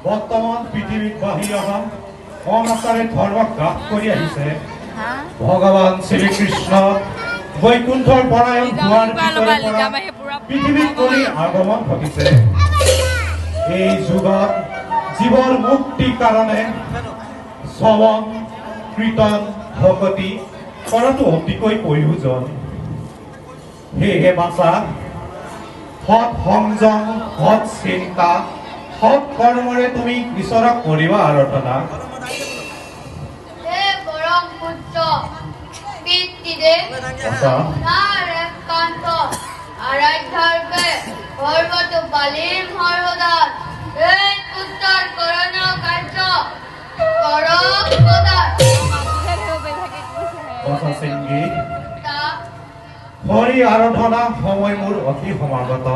বৰ্তমান পৃথিবীত বাহি অহা অনাচাৰে ধৰ্ম গ্ৰাস কৰি আহিছে ভগৱান শ্ৰীকৃষ্ণ বৈকুণ্ঠৰ পৰায়ণ হোৱাৰ পিছৰে পৰা পৃথিৱীত কৰি আগমন ঘটিছে। এই যুগত জীৱৰ মুক্তিৰ কাৰণে শ্ৰৱণ কীৰ্তন ভকতি কৰাটো অতিকৈ প্ৰয়োজন। সেয়েহে বাচা সৎ সংযম সৎ চিন্তা সৎ কৰ্মৰে তুমি ঈশ্বৰক কৰিবা আৰাধনা। হে পৰম পুত্ৰ পিতৃদেৱ আপোনাৰ একান্ত আৰাধ্যৰূপে সৰ্বত বালিম সৰ্বদাত এই পুত্ৰৰ কৰণীয় কাৰ্য কৰক সদা। হৰি আৰাধনা সময় মোৰ অতি সমাগত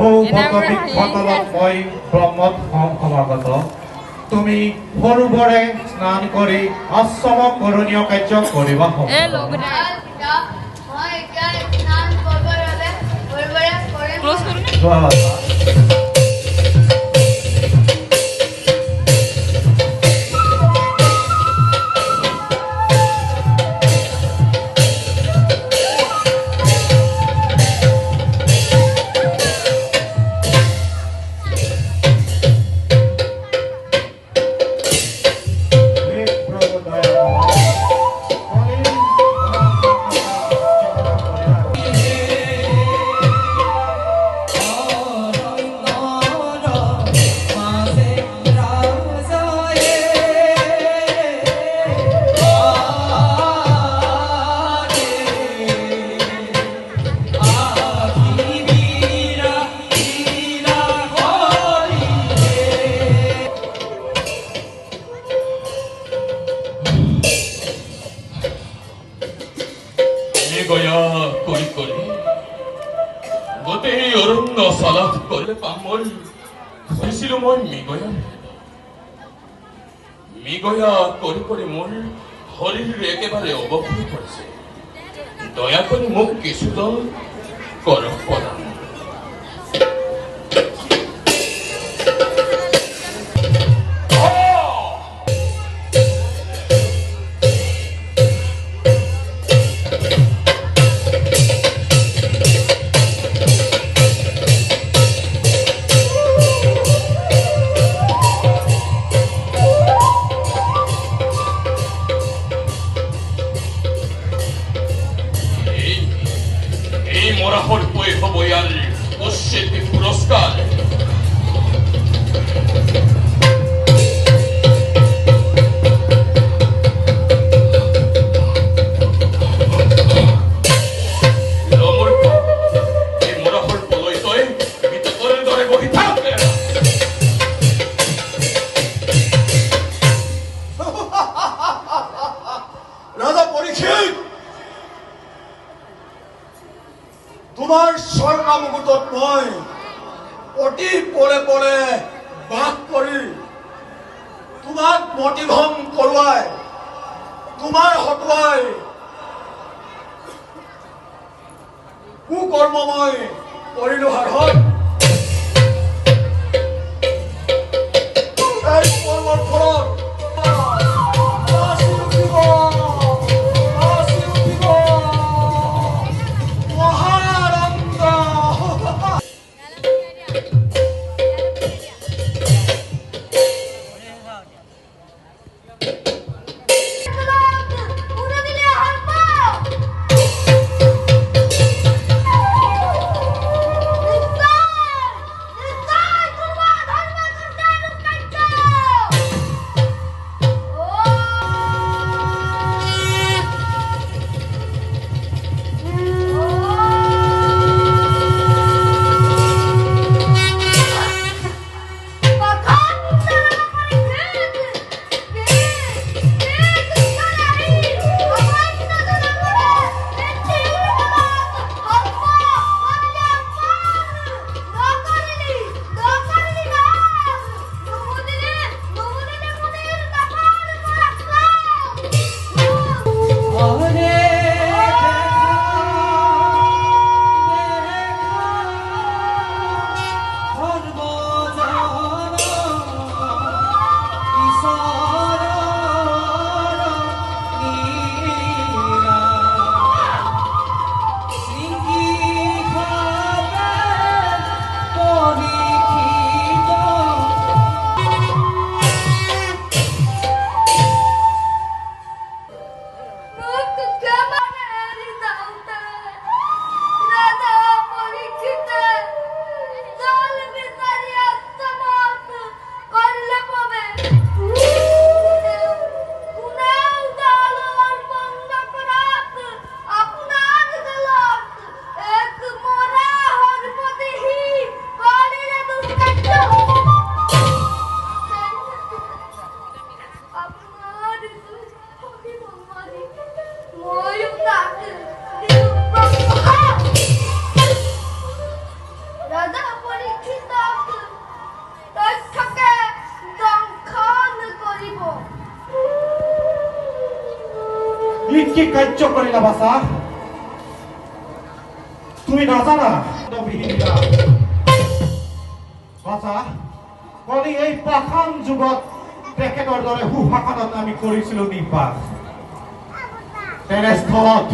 ভকতবিক্ষতলত মই ব্ৰহ্মত সমাগত। তুমি সৰুবৰে স্নান কৰি আশ্ৰম কৰণীয় কাৰ্য কৰিবা। গোটেই অৰণ্য চালাত কৰিলে পাম মই কৈছিলো মই মৃগয়া কৰি কৰি মোৰ শৰীৰ একেবাৰে অৱভূত কৰিছে। দয়া কৰি মোক কিছুজন কৰক প্ৰদান। পুৰস্কাৰ তোমাৰ স্বৰ্ণামুকুটত মই অতি পৰে পৰে বাস কৰি তোমাক মতিভং কৰোৱাই তোমাৰ হতুৱাই কুকৰ্ম মই কৰিলো হাৰত ই কি কাৰ্য কৰিলা বাছা তুমি নাজানা বাছা কলি এই পাখান যুগত তেখেতৰ দৰে সুশাসনত আমি কৰিছিলো নিৰ্বাক তেনেস্থলত